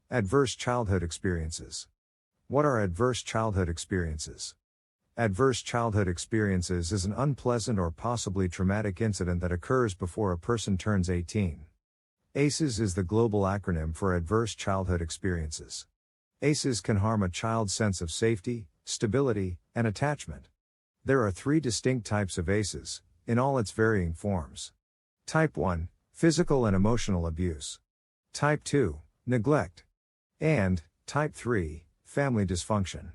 Adverse childhood experiences. What are adverse childhood experiences? Adverse childhood experiences is an unpleasant or possibly traumatic incident that occurs before a person turns 18. ACEs is the global acronym for Adverse Childhood Experiences. ACEs can harm a child's sense of safety, stability, and attachment. There are 3 distinct types of ACEs, in all its varying forms. Type 1, physical and emotional abuse. Type 2, neglect. And, Type 3, family dysfunction.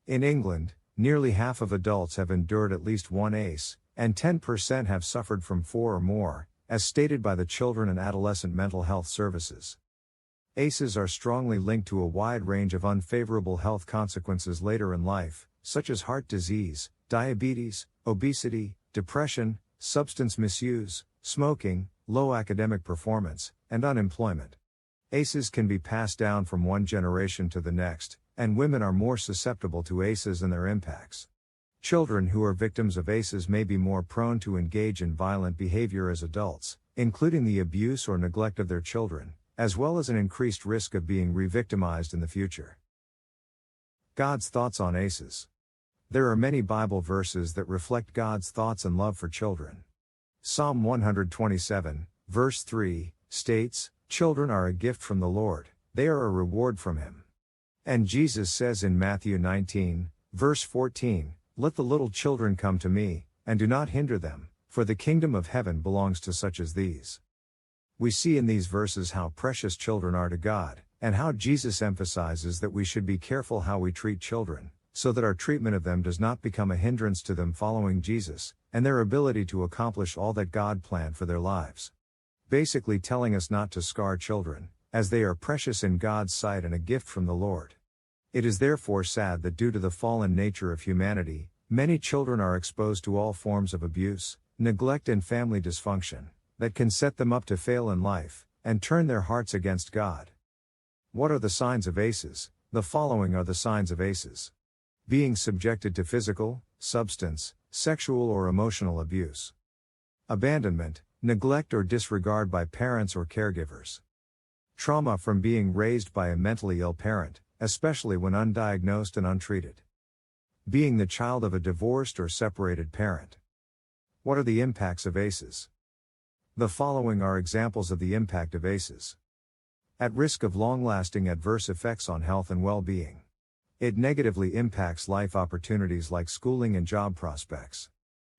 In England, nearly half of adults have endured at least one ACE, and 10% have suffered from 4 or more, as stated by the Children and Adolescent Mental Health Services. ACEs are strongly linked to a wide range of unfavorable health consequences later in life, such as heart disease, diabetes, obesity, depression, substance misuse, smoking, low academic performance, and unemployment. ACEs can be passed down from one generation to the next, and women are more susceptible to ACEs and their impacts. Children who are victims of ACEs may be more prone to engage in violent behavior as adults, including the abuse or neglect of their children, as well as an increased risk of being re-victimized in the future. God's thoughts on ACEs. There are many Bible verses that reflect God's thoughts and love for children. Psalm 127, verse 3, states, "Children are a gift from the Lord, they are a reward from Him." And Jesus says in Matthew 19, verse 14, "Let the little children come to me, and do not hinder them, for the kingdom of heaven belongs to such as these." We see in these verses how precious children are to God, and how Jesus emphasizes that we should be careful how we treat children, so that our treatment of them does not become a hindrance to them following Jesus, and their ability to accomplish all that God planned for their lives. Basically telling us not to scar children, as they are precious in God's sight and a gift from the Lord. It is therefore sad that due to the fallen nature of humanity, many children are exposed to all forms of abuse, neglect and family dysfunction, that can set them up to fail in life, and turn their hearts against God. What are the signs of ACEs? The following are the signs of ACEs. Being subjected to physical, substance, sexual or emotional abuse. Abandonment, neglect or disregard by parents or caregivers. Trauma from being raised by a mentally ill parent, especially when undiagnosed and untreated. Being the child of a divorced or separated parent. What are the impacts of ACEs? The following are examples of the impact of ACEs. At risk of long-lasting adverse effects on health and well-being. It negatively impacts life opportunities like schooling and job prospects.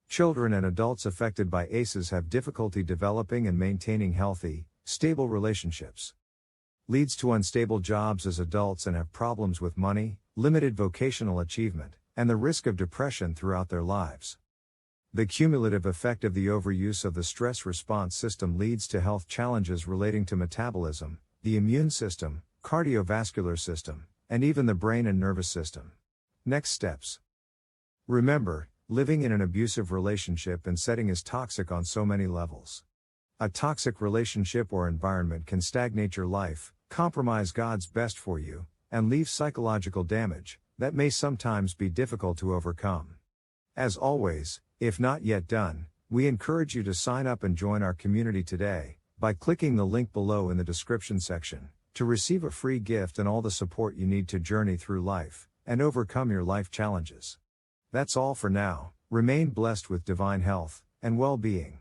Children and adults affected by ACEs have difficulty developing and maintaining healthy, stable relationships. Leads to unstable jobs as adults and have problems with money, limited vocational achievement, and the risk of depression throughout their lives. The cumulative effect of the overuse of the stress response system leads to health challenges relating to metabolism, the immune system, cardiovascular system, and even the brain and nervous system. Next steps. Remember, living in an abusive relationship and setting is toxic on so many levels. A toxic relationship or environment can stagnate your life, compromise God's best for you, and leave psychological damage that may sometimes be difficult to overcome. As always, if not yet done, we encourage you to sign up and join our community today, by clicking the link below in the description section, to receive a free gift and all the support you need to journey through life, and overcome your life challenges. That's all for now. Remain blessed with divine health and well-being.